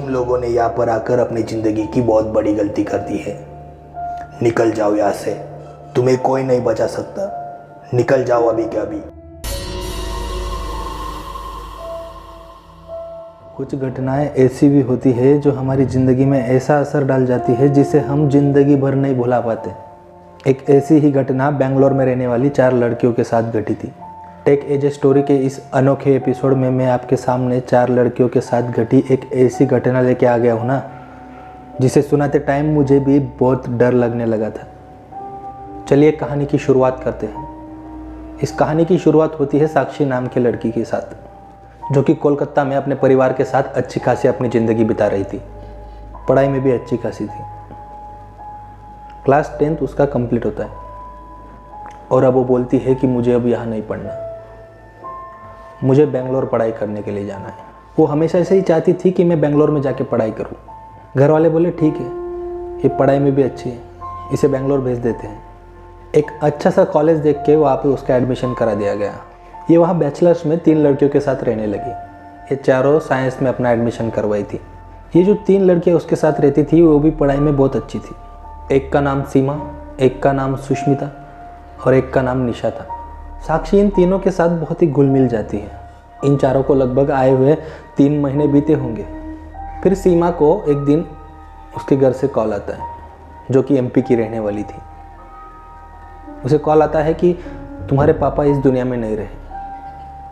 लोगों ने यहाँ पर आकर अपनी ज़िंदगी की बहुत बड़ी गलती कर दी है। निकल जाओ यहाँ से, तुम्हें कोई नहीं बचा सकता। निकल जाओ अभी के अभी। कुछ घटनाएं ऐसी भी होती है जो हमारी ज़िंदगी में ऐसा असर डाल जाती है जिसे हम ज़िंदगी भर नहीं भुला पाते। एक ऐसी ही घटना बेंगलोर में रहने वाली 4 लड़कियों के साथ घटी थी। टेक एज ए स्टोरी के इस अनोखे एपिसोड में मैं आपके सामने 4 लड़कियों के साथ घटी एक ऐसी घटना लेके आ गया हूँ ना, जिसे सुनाते टाइम मुझे भी बहुत डर लगने लगा था। चलिए कहानी की शुरुआत करते हैं। इस कहानी की शुरुआत होती है साक्षी नाम की लड़की के साथ, जो कि कोलकाता में अपने परिवार के साथ अच्छी खासी अपनी ज़िंदगी बिता रही थी। पढ़ाई में भी अच्छी खासी थी। क्लास 10th उसका कंप्लीट होता है और अब वो बोलती है कि मुझे अब यहाँ नहीं पढ़ना, मुझे बेंगलोर पढ़ाई करने के लिए जाना है। वो हमेशा से ही चाहती थी कि मैं बेंगलोर में जाके पढ़ाई करूँ। घर वाले बोले ठीक है, ये पढ़ाई में भी अच्छी है, इसे बेंगलोर भेज देते हैं। एक अच्छा सा कॉलेज देख के वहाँ पे उसका एडमिशन करा दिया गया। ये वहाँ बैचलर्स में 3 लड़कियों के साथ रहने लगी। ये चारों साइंस में अपना एडमिशन करवाई थी। ये जो 3 लड़कियाँ उसके साथ रहती थी वो भी पढ़ाई में बहुत अच्छी थी। एक का नाम सीमा, एक का नाम सुष्मिता और एक का नाम निशा था। साक्षी इन तीनों के साथ बहुत ही घुल मिल जाती है। इन चारों को लगभग आए हुए 3 महीने बीते होंगे। फिर सीमा को एक दिन उसके घर से कॉल आता है, जो कि एमपी की रहने वाली थी। उसे कॉल आता है कि तुम्हारे पापा इस दुनिया में नहीं रहे,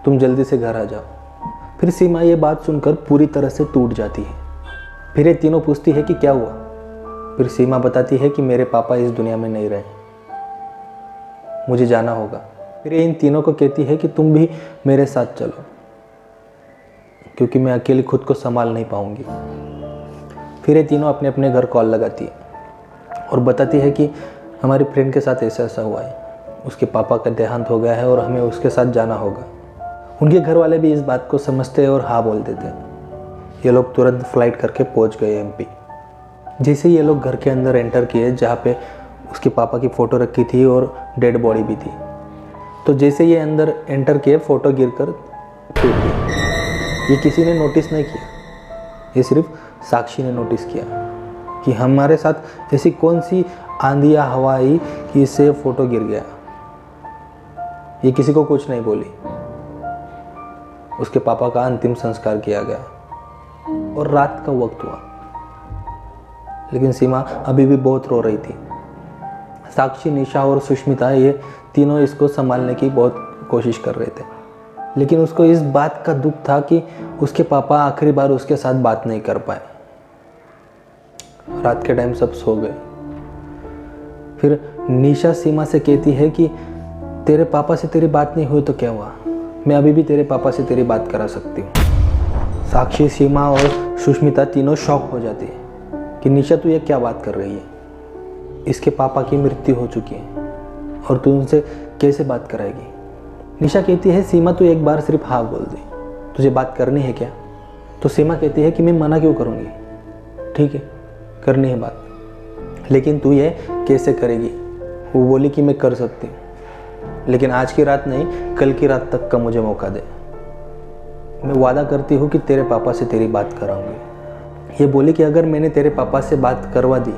तुम जल्दी से घर आ जाओ। फिर सीमा ये बात सुनकर पूरी तरह से टूट जाती है। फिर ये तीनों पूछती है कि क्या हुआ। फिर सीमा बताती है कि मेरे पापा इस दुनिया में नहीं रहे, मुझे जाना होगा। फिर इन तीनों को कहती है कि तुम भी मेरे साथ चलो, क्योंकि मैं अकेली खुद को संभाल नहीं पाऊंगी। फिर ये तीनों अपने अपने घर कॉल लगाती है और बताती है कि हमारी फ्रेंड के साथ ऐसा ऐसा हुआ है, उसके पापा का देहांत हो गया है और हमें उसके साथ जाना होगा। उनके घर वाले भी इस बात को समझते हैं और हाँ बोल देते हैं। ये लोग तुरंत फ्लाइट करके पहुंच गए एमपी। जैसे ये लोग घर के अंदर एंटर किए, जहाँ पे उसके पापा की फ़ोटो रखी थी और डेड बॉडी भी थी, तो जैसे ये अंदर एंटर किए फ़ोटो गिरकर टूट गई। ये किसी ने नोटिस नहीं किया, ये सिर्फ साक्षी ने नोटिस किया कि हमारे साथ ऐसी कौन सी आंधी या हवा आई कि इससे फ़ोटो गिर गया। ये किसी को कुछ नहीं बोली। उसके पापा का अंतिम संस्कार किया गया और रात का वक्त हुआ, लेकिन सीमा अभी भी बहुत रो रही थी। साक्षी, निशा और सुष्मिता ये तीनों इसको संभालने की बहुत कोशिश कर रहे थे, लेकिन उसको इस बात का दुख था कि उसके पापा आखिरी बार उसके साथ बात नहीं कर पाए। रात के टाइम सब सो गए। फिर निशा सीमा से कहती है कि तेरे पापा से तेरी बात नहीं हुई तो क्या हुआ, मैं अभी भी तेरे पापा से तेरी बात करा सकती हूँ। साक्षी, सीमा और सुष्मिता तीनों शॉक हो जाती है कि निशा तू ये क्या बात कर रही है, इसके पापा की मृत्यु हो चुकी है और तू उनसे कैसे बात कराएगी। निशा कहती है सीमा तू एक बार सिर्फ हाँ बोल दे, तुझे बात करनी है क्या। तो सीमा कहती है कि मैं मना क्यों करूँगी, ठीक है करनी है बात, लेकिन तू ये कैसे करेगी। वो बोली कि मैं कर सकती हूँ, लेकिन आज की रात नहीं, कल की रात तक का मुझे मौका दे। मैं वादा करती हूँ कि तेरे पापा से तेरी बात कराऊंगी। ये बोली कि अगर मैंने तेरे पापा से बात करवा दी,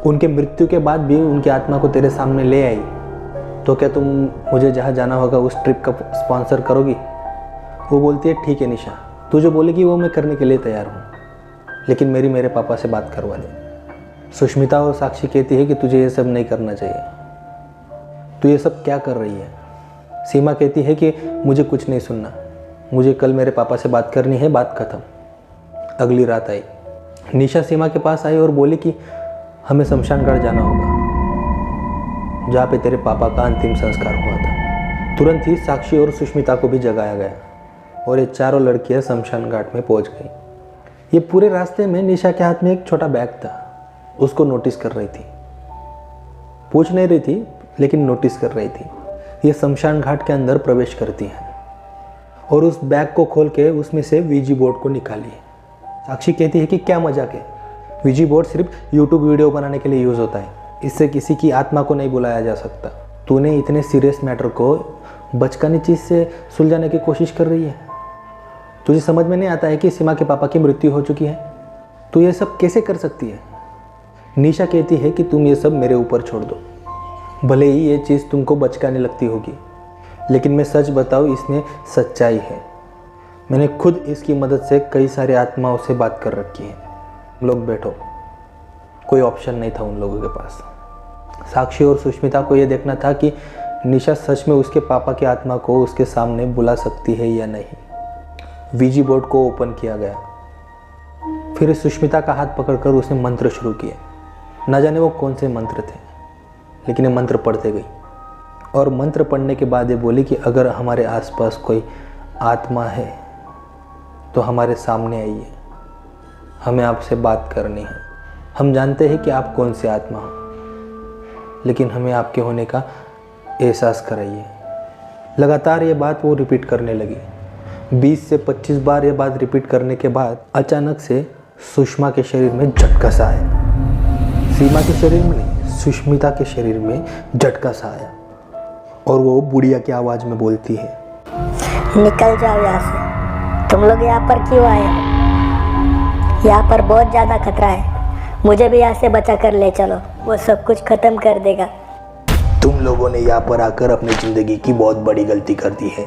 उनके मृत्यु के बाद भी उनकी आत्मा को तेरे सामने ले आई, तो क्या तुम मुझे जहाँ जाना होगा उस ट्रिप का स्पॉन्सर करोगी। वो बोलती है ठीक है निशा, तू जो बोलेगी वो मैं करने के लिए तैयार हूँ, लेकिन मेरे पापा से बात करवा दे। सुष्मिता और साक्षी कहती है कि तुझे ये सब नहीं करना चाहिए, तू ये सब क्या कर रही है। सीमा कहती है कि मुझे कुछ नहीं सुनना, मुझे कल मेरे पापा से बात करनी है, बात खत्म। अगली रात आई। निशा सीमा के पास आई और बोली कि हमें शमशान घाट जाना होगा, जहाँ पे तेरे पापा का अंतिम संस्कार हुआ था। तुरंत ही साक्षी और सुष्मिता को भी जगाया गया और ये चारों लड़कियाँ शमशान घाट में पहुँच गई। ये पूरे रास्ते में निशा के हाथ में एक छोटा बैग था, उसको नोटिस कर रही थी। पूछ नहीं रही थी, लेकिन नोटिस कर रही थी। ये शमशान घाट के अंदर प्रवेश करती हैं और उस बैग को खोल के उसमें से वीजी बोर्ड को निकाली। साक्षी कहती है कि क्या मजाक है, वीजी बोर्ड सिर्फ यूट्यूब वीडियो बनाने के लिए यूज़ होता है, इससे किसी की आत्मा को नहीं बुलाया जा सकता। तूने इतने सीरियस मैटर को बचकानी चीज़ से सुलझाने की कोशिश कर रही है। तुझे समझ में नहीं आता है कि सीमा के पापा की मृत्यु हो चुकी है? तू ये सब कैसे कर सकती है? निशा कहती है कि तुम ये सब मेरे ऊपर छोड़ दो। भले ही ये चीज़ तुमको बचकाने लगती होगी, लेकिन मैं सच बताऊँ, इसमें सच्चाई है। मैंने खुद इसकी मदद से कई सारे आत्माओं से बात कर रखी है। लोग बैठो, कोई ऑप्शन नहीं था उन लोगों के पास। साक्षी और सुष्मिता को ये देखना था कि निशा सच में उसके पापा की आत्मा को उसके सामने बुला सकती है या नहीं। वीजी बोर्ड को ओपन किया गया। फिर सुष्मिता का हाथ पकड़कर उसने मंत्र शुरू किए। न जाने वो कौन से मंत्र थे, लेकिन ये मंत्र पढ़ते गई। और मंत्र पढ़ने के बाद ये बोली कि अगर हमारे आसपास कोई आत्मा है तो हमारे सामने आइए, हमें आपसे बात करनी है। हम जानते हैं कि आप कौन सी आत्मा हो, लेकिन हमें आपके होने का एहसास कराइए। लगातार ये बात वो रिपीट करने लगी। 20 से 25 बार ये बात रिपीट करने के बाद अचानक से सुषमा के शरीर में झटका सा आया। सीमा के शरीर में नहीं, सुष्मिता के शरीर में झटका सा आया और वो बुढ़िया की आवाज़ में बोलती है, निकल जाओ यहाँ से। तुम लोग यहाँ पर क्यों आए हो? यहाँ पर बहुत ज़्यादा खतरा है। मुझे भी यहाँ से बचा कर ले चलो, वो सब कुछ ख़त्म कर देगा। तुम लोगों ने यहाँ पर आकर अपनी ज़िंदगी की बहुत बड़ी गलती कर दी है।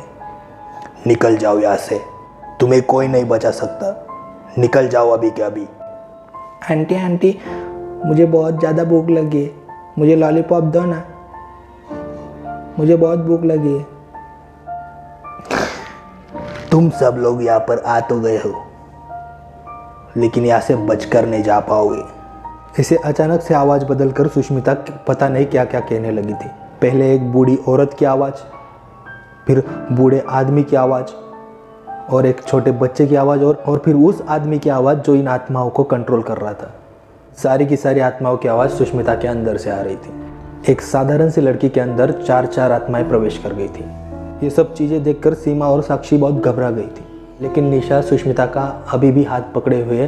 निकल जाओ यहाँ से, तुम्हें कोई नहीं बचा सकता। निकल जाओ अभी के अभी। आंटी मुझे बहुत ज़्यादा भूख लगी है, मुझे लॉलीपॉप दो ना, मुझे बहुत भूख लगी है। तुम सब लोग यहाँ पर आ तो गए हो, लेकिन यहाँ से बचकर नहीं जा पाओगे। इसे अचानक से आवाज़ बदलकर सुष्मिता पता नहीं क्या क्या कहने लगी थी। पहले एक बूढ़ी औरत की आवाज़, फिर बूढ़े आदमी की आवाज़, और एक छोटे बच्चे की आवाज़, और फिर उस आदमी की आवाज़ जो इन आत्माओं को कंट्रोल कर रहा था। सारी की सारी आत्माओं की आवाज़ सुष्मिता के अंदर से आ रही थी। एक साधारण सी लड़की के अंदर 4 आत्माएं प्रवेश कर गई थी। ये सब चीज़ें देखकर सीमा और साक्षी बहुत घबरा गई थी, लेकिन निशा सुष्मिता का अभी भी हाथ पकड़े हुए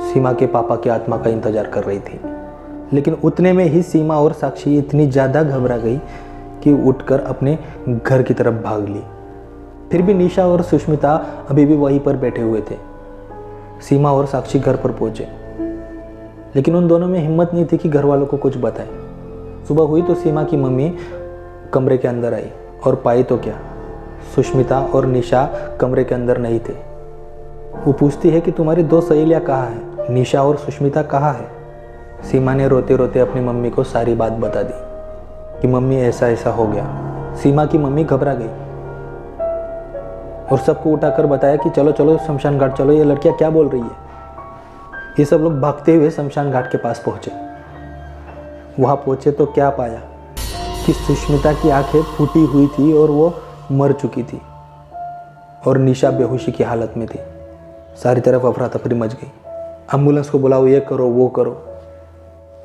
सीमा के पापा की आत्मा का इंतजार कर रही थी। लेकिन उतने में ही सीमा और साक्षी इतनी ज़्यादा घबरा गई कि उठकर अपने घर की तरफ भाग ली। फिर भी निशा और सुष्मिता अभी भी वहीं पर बैठे हुए थे। सीमा और साक्षी घर पर पहुंचे, लेकिन उन दोनों में हिम्मत नहीं थी कि घर वालों को कुछ बताएं। सुबह हुई तो सीमा की मम्मी कमरे के अंदर आई और पाई तो क्या, सुष्मिता और निशा कमरे के अंदर नहीं थे। वो पूछती है कि तुम्हारी 2 सहेलियाँ कहाँ हैं, निशा और सुष्मिता कहाँ है। सीमा ने रोते रोते अपनी मम्मी को सारी बात बता दी कि मम्मी ऐसा ऐसा हो गया। सीमा की मम्मी घबरा गई और सबको उठाकर बताया कि चलो चलो शमशान घाट चलो, ये लड़कियाँ क्या बोल रही है। ये सब लोग भागते हुए शमशान घाट के पास पहुँचे। वहाँ पहुँचे तो क्या पाया कि सुष्मिता की आंखें फूटी हुई थी और वो मर चुकी थी, और निशा बेहोशी की हालत में थी। सारी तरफ अफरा तफरी मच गई। एम्बुलेंस को बुलाओ, ये करो वो करो,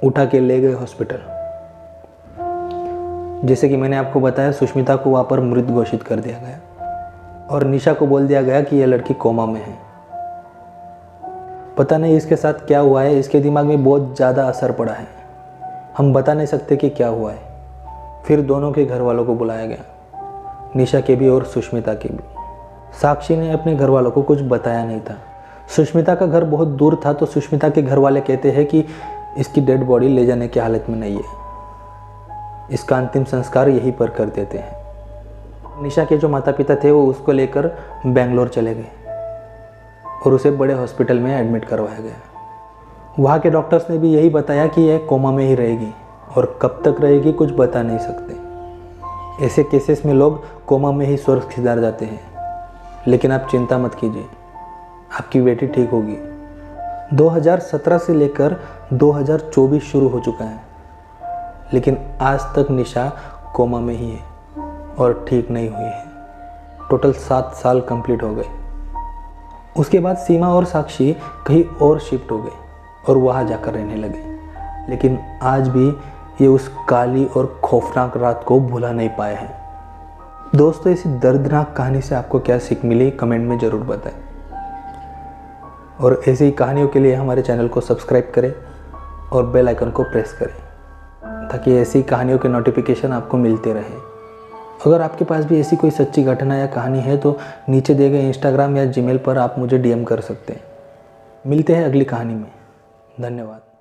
उठा के ले गए हॉस्पिटल। जैसे कि मैंने आपको बताया, सुष्मिता को वहाँ पर मृत घोषित कर दिया गया और निशा को बोल दिया गया कि यह लड़की कोमा में है। पता नहीं इसके साथ क्या हुआ है, इसके दिमाग में बहुत ज़्यादा असर पड़ा है। हम बता नहीं सकते कि क्या हुआ है। फिर दोनों के घर वालों को बुलाया गया, निशा के भी और सुष्मिता के भी। साक्षी ने अपने घर वालों को कुछ बताया नहीं था। सुष्मिता का घर बहुत दूर था, तो सुष्मिता के घर वाले कहते हैं कि इसकी डेड बॉडी ले जाने की हालत में नहीं है, इसका अंतिम संस्कार यहीं पर कर देते हैं। निशा के जो माता पिता थे वो उसको लेकर बेंगलोर चले गए और उसे बड़े हॉस्पिटल में एडमिट करवाया गया। वहाँ के डॉक्टर्स ने भी यही बताया कि यह कोमा में ही रहेगी और कब तक रहेगी कुछ बता नहीं सकते। ऐसे केसेस में लोग कोमा में ही स्वर्ग सिधार जाते हैं। लेकिन आप चिंता मत कीजिए, आपकी बेटी ठीक होगी। 2017 से लेकर 2024 शुरू हो चुका है, लेकिन आज तक निशा कोमा में ही है और ठीक नहीं हुई है। टोटल 7 साल कंप्लीट हो गए। उसके बाद सीमा और साक्षी कहीं और शिफ्ट हो गए और वहाँ जाकर रहने लगे। लेकिन आज भी ये उस काली और खौफनाक रात को भुला नहीं पाए हैं। दोस्तों, इस दर्दनाक कहानी से आपको क्या सीख मिली कमेंट में ज़रूर बताएं। और ऐसी ही कहानियों के लिए हमारे चैनल को सब्सक्राइब करें और बेल आइकन को प्रेस करें ताकि ऐसी कहानियों के नोटिफिकेशन आपको मिलते रहे। अगर आपके पास भी ऐसी कोई सच्ची घटना या कहानी है तो नीचे दिए गए इंस्टाग्राम या जीमेल पर आप मुझे डीएम कर सकते हैं। मिलते हैं अगली कहानी में। धन्यवाद।